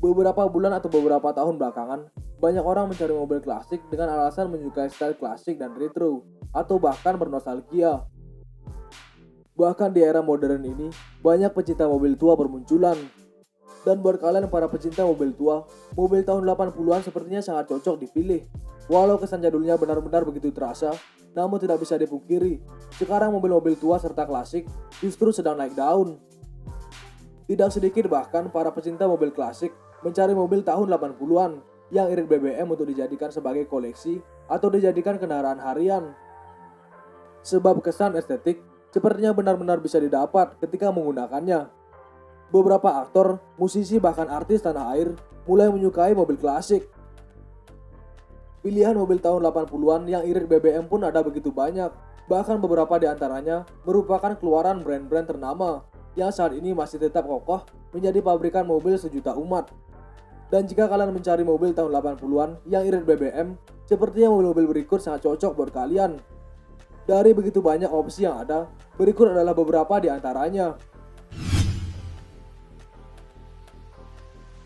Beberapa bulan atau beberapa tahun belakangan, banyak orang mencari mobil klasik dengan alasan menyukai style klasik dan retro, atau bahkan bernostalgia. Bahkan di era modern ini, banyak pecinta mobil tua bermunculan. Dan buat kalian para pecinta mobil tua, mobil tahun 80-an sepertinya sangat cocok dipilih. Walau kesan jadulnya benar-benar begitu terasa, namun tidak bisa dipungkiri, sekarang mobil-mobil tua serta klasik justru sedang naik daun. Tidak sedikit bahkan para pecinta mobil klasik mencari mobil tahun 80-an yang irit BBM untuk dijadikan sebagai koleksi atau dijadikan kendaraan harian. Sebab kesan estetik sepertinya benar-benar bisa didapat ketika menggunakannya. Beberapa aktor, musisi bahkan artis tanah air mulai menyukai mobil klasik. Pilihan mobil tahun 80-an yang irit BBM pun ada begitu banyak. Bahkan beberapa di antaranya merupakan keluaran brand-brand ternama yang saat ini masih tetap kokoh menjadi pabrikan mobil sejuta umat. Dan jika kalian mencari mobil tahun 80-an yang irit BBM, sepertinya mobil-mobil berikut sangat cocok buat kalian. Dari begitu banyak opsi yang ada, berikut adalah beberapa di antaranya.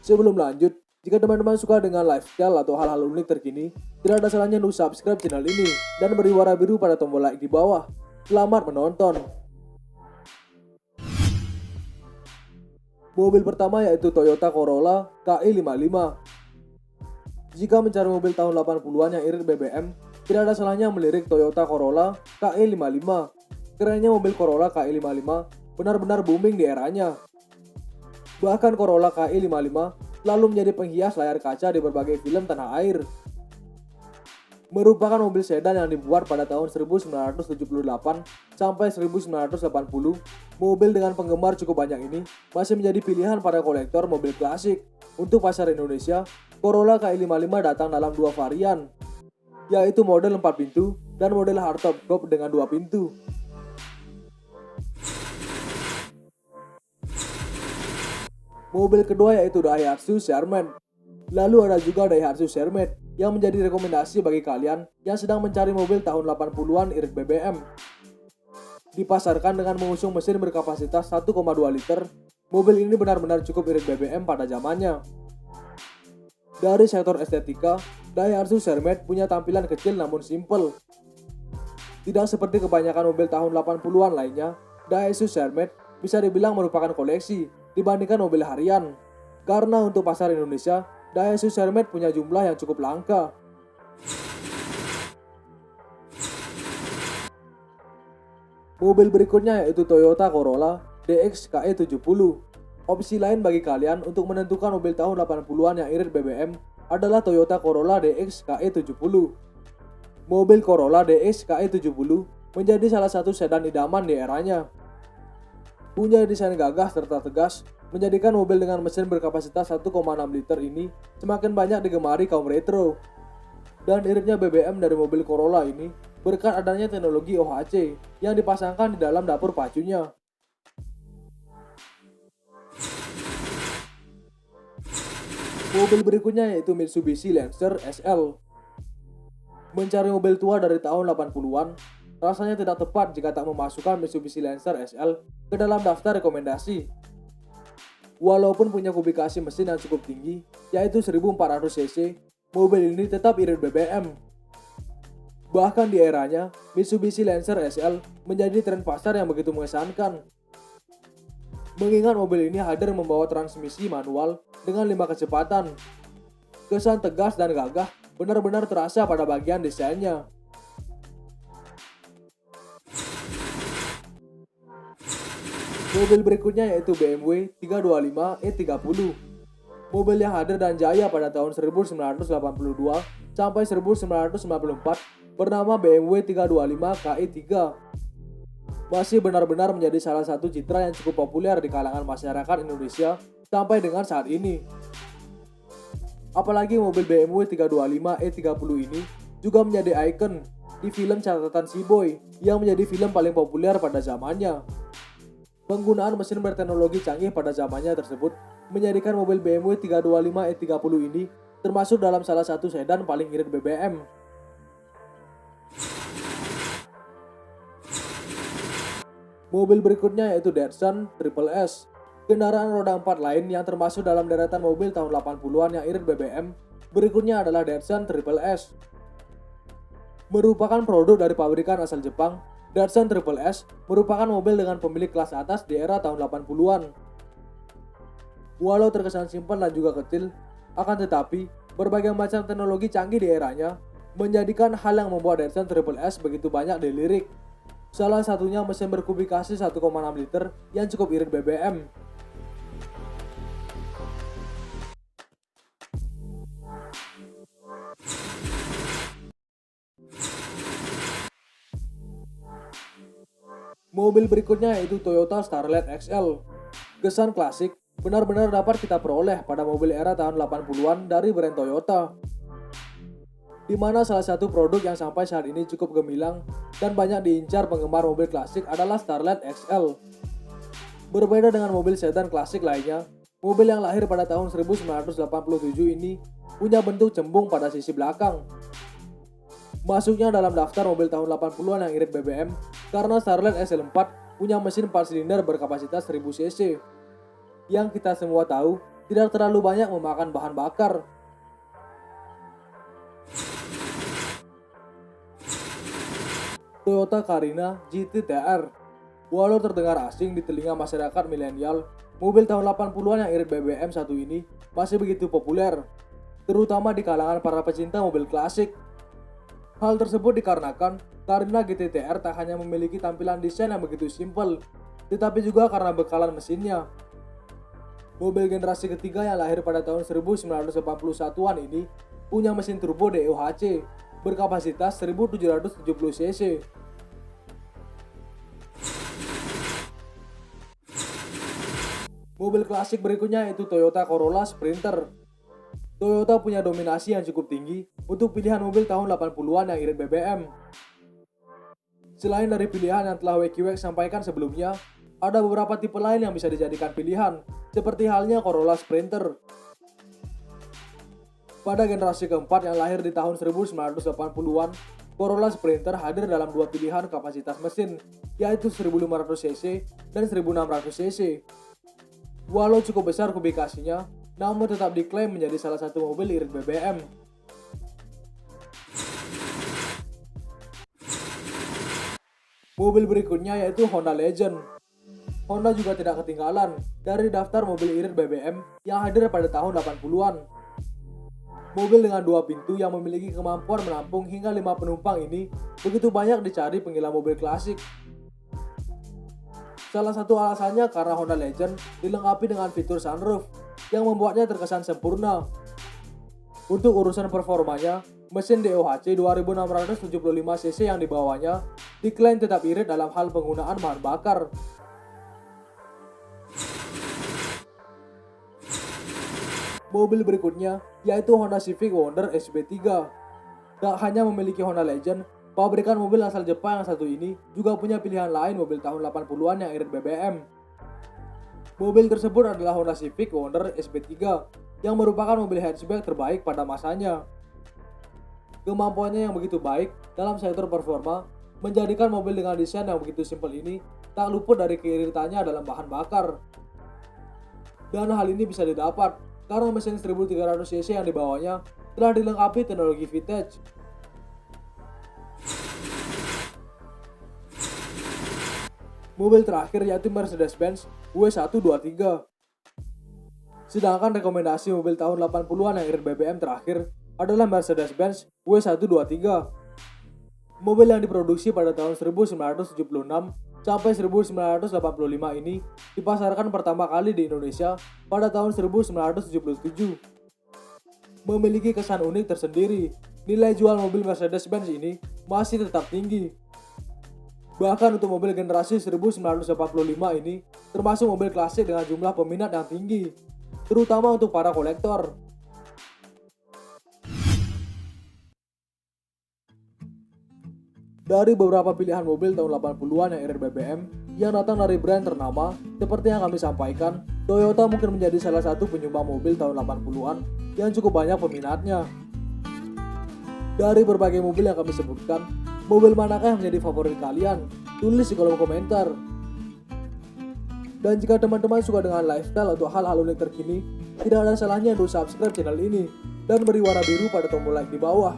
Sebelum lanjut, jika teman-teman suka dengan lifestyle atau hal-hal unik terkini, tidak ada salahnya untuk subscribe channel ini dan beri warna biru pada tombol like di bawah. Selamat menonton! Mobil pertama yaitu Toyota Corolla KE55. Jika mencari mobil tahun 80-an yang irit BBM, tidak ada salahnya melirik Toyota Corolla KE55. Kerennya mobil Corolla KE55 benar-benar booming di eranya. Bahkan Corolla KE55 lalu menjadi penghias layar kaca di berbagai film tanah air. Merupakan mobil sedan yang dibuat pada tahun 1978 sampai 1980, mobil dengan penggemar cukup banyak ini masih menjadi pilihan para kolektor mobil klasik. Untuk pasar Indonesia, Corolla KE55 datang dalam dua varian, yaitu model 4 pintu dan model hardtop coupe dengan 2 pintu. Mobil kedua yaitu Daihatsu Sherman. Lalu ada juga Daihatsu Sherman yang menjadi rekomendasi bagi kalian yang sedang mencari mobil tahun 80-an irit BBM. Dipasarkan dengan mengusung mesin berkapasitas 1,2 liter, mobil ini benar-benar cukup irit BBM pada zamannya. Dari sektor estetika, Daihatsu Sherman punya tampilan kecil namun simple. Tidak seperti kebanyakan mobil tahun 80-an lainnya, Daihatsu Sherman bisa dibilang merupakan koleksi dibandingkan mobil harian. Karena untuk pasar Indonesia, Daihatsu Sherman punya jumlah yang cukup langka. Mobil berikutnya yaitu Toyota Corolla DX KE70. Opsi lain bagi kalian untuk menentukan mobil tahun 80-an yang irit BBM adalah Toyota Corolla DX KE70. Mobil Corolla DX KE70 menjadi salah satu sedan idaman di eranya. Punya desain gagah serta tegas, menjadikan mobil dengan mesin berkapasitas 1,6 liter ini semakin banyak digemari kaum retro. Dan iritnya BBM dari mobil Corolla ini berkat adanya teknologi OHC yang dipasangkan di dalam dapur pacunya. Mobil berikutnya yaitu Mitsubishi Lancer SL. Mencari mobil tua dari tahun 80-an, rasanya tidak tepat jika tak memasukkan Mitsubishi Lancer SL ke dalam daftar rekomendasi. Walaupun punya kubikasi mesin yang cukup tinggi, yaitu 1400 cc, mobil ini tetap irit BBM. Bahkan di eranya, Mitsubishi Lancer SL menjadi tren pasar yang begitu mengesankan. Mengingat mobil ini hadir membawa transmisi manual dengan 5 kecepatan. Kesan tegas dan gagah benar-benar terasa pada bagian desainnya. Mobil berikutnya yaitu BMW 325 E30. Mobil yang hadir dan jaya pada tahun 1982 sampai 1994 bernama BMW 325 KE3. Masih benar-benar menjadi salah satu citra yang cukup populer di kalangan masyarakat Indonesia sampai dengan saat ini. Apalagi mobil BMW 325 E30 ini juga menjadi ikon di film Catatan Si Boy yang menjadi film paling populer pada zamannya. Penggunaan mesin berteknologi canggih pada zamannya tersebut menjadikan mobil BMW 325 E30 ini termasuk dalam salah satu sedan paling irit BBM. Mobil berikutnya yaitu Datsun Triple S. Kendaraan roda 4 lain yang termasuk dalam deretan mobil tahun 80-an yang irit BBM berikutnya adalah Datsun Triple S. Merupakan produk dari pabrikan asal Jepang, Datsun Triple S merupakan mobil dengan pemilik kelas atas di era tahun 80-an. Walau terkesan simpel dan juga kecil, akan tetapi berbagai macam teknologi canggih di eranya menjadikan hal yang membuat Datsun Triple S begitu banyak dilirik. Salah satunya mesin berkubikasi 1,6 liter yang cukup irit BBM. Mobil berikutnya yaitu Toyota Starlet XL. Kesan klasik benar-benar dapat kita peroleh pada mobil era tahun 80-an dari brand Toyota, di mana salah satu produk yang sampai saat ini cukup gemilang dan banyak diincar penggemar mobil klasik adalah Starlet XL. Berbeda dengan mobil sedan klasik lainnya, mobil yang lahir pada tahun 1987 ini punya bentuk cembung pada sisi belakang. Masuknya dalam daftar mobil tahun 80-an yang irit BBM karena Starlet SL4 punya mesin 4 silinder berkapasitas 1000 cc. Yang kita semua tahu tidak terlalu banyak memakan bahan bakar. Toyota Carina GT TR. Walau terdengar asing di telinga masyarakat milenial, mobil tahun 80-an yang irit BBM satu ini masih begitu populer, terutama di kalangan para pecinta mobil klasik. Hal tersebut dikarenakan Carina GT TR tak hanya memiliki tampilan desain yang begitu simpel, tetapi juga karena bekalan mesinnya. Mobil generasi ketiga yang lahir pada tahun 1981-an ini punya mesin turbo DOHC berkapasitas 1770 cc. Mobil klasik berikutnya yaitu Toyota Corolla Sprinter. Toyota punya dominasi yang cukup tinggi untuk pilihan mobil tahun 80-an yang irit BBM. Selain dari pilihan yang telah WeQX sampaikan sebelumnya, ada beberapa tipe lain yang bisa dijadikan pilihan, seperti halnya Corolla Sprinter. Pada generasi keempat yang lahir di tahun 1980-an, Corolla Sprinter hadir dalam dua pilihan kapasitas mesin, yaitu 1500 cc dan 1600 cc. Walau cukup besar kubikasinya, namun tetap diklaim menjadi salah satu mobil irit BBM. Mobil berikutnya yaitu Honda Legend. Honda juga tidak ketinggalan dari daftar mobil irit BBM yang hadir pada tahun 80-an. Mobil dengan dua pintu yang memiliki kemampuan menampung hingga 5 penumpang ini begitu banyak dicari penggila mobil klasik. Salah satu alasannya karena Honda Legend dilengkapi dengan fitur sunroof yang membuatnya terkesan sempurna. Untuk urusan performanya, mesin DOHC 2675 cc yang dibawanya diklaim tetap irit dalam hal penggunaan bahan bakar. Mobil berikutnya yaitu Honda Civic Wonder SB3. Tak hanya memiliki Honda Legend, pabrikan mobil asal Jepang yang satu ini juga punya pilihan lain mobil tahun 80-an yang irit BBM. Mobil tersebut adalah Honda Civic Wonder SB3 yang merupakan mobil hatchback terbaik pada masanya. Kemampuannya yang begitu baik dalam sektor performa menjadikan mobil dengan desain yang begitu simpel ini tak luput dari keiritannya dalam bahan bakar. Dan hal ini bisa didapat karena mesin 1300 cc yang dibawanya telah dilengkapi teknologi vintage. Mobil terakhir yaitu Mercedes-Benz W123. Sedangkan rekomendasi mobil tahun 80-an yang irit BBM terakhir adalah Mercedes-Benz W123. Mobil yang diproduksi pada tahun 1976 sampai 1985 ini dipasarkan pertama kali di Indonesia pada tahun 1977. Memiliki kesan unik tersendiri, nilai jual mobil Mercedes-Benz ini masih tetap tinggi. Bahkan untuk mobil generasi 1985 ini termasuk mobil klasik dengan jumlah peminat yang tinggi, terutama untuk para kolektor. Dari beberapa pilihan mobil tahun 80-an yang irit BBM yang datang dari brand ternama, seperti yang kami sampaikan, Toyota mungkin menjadi salah satu penyumbang mobil tahun 80-an yang cukup banyak peminatnya. Dari berbagai mobil yang kami sebutkan, mobil manakah yang menjadi favorit kalian? Tulis di kolom komentar. Dan jika teman-teman suka dengan lifestyle atau hal-hal unik terkini, tidak ada salahnya untuk subscribe channel ini dan beri warna biru pada tombol like di bawah.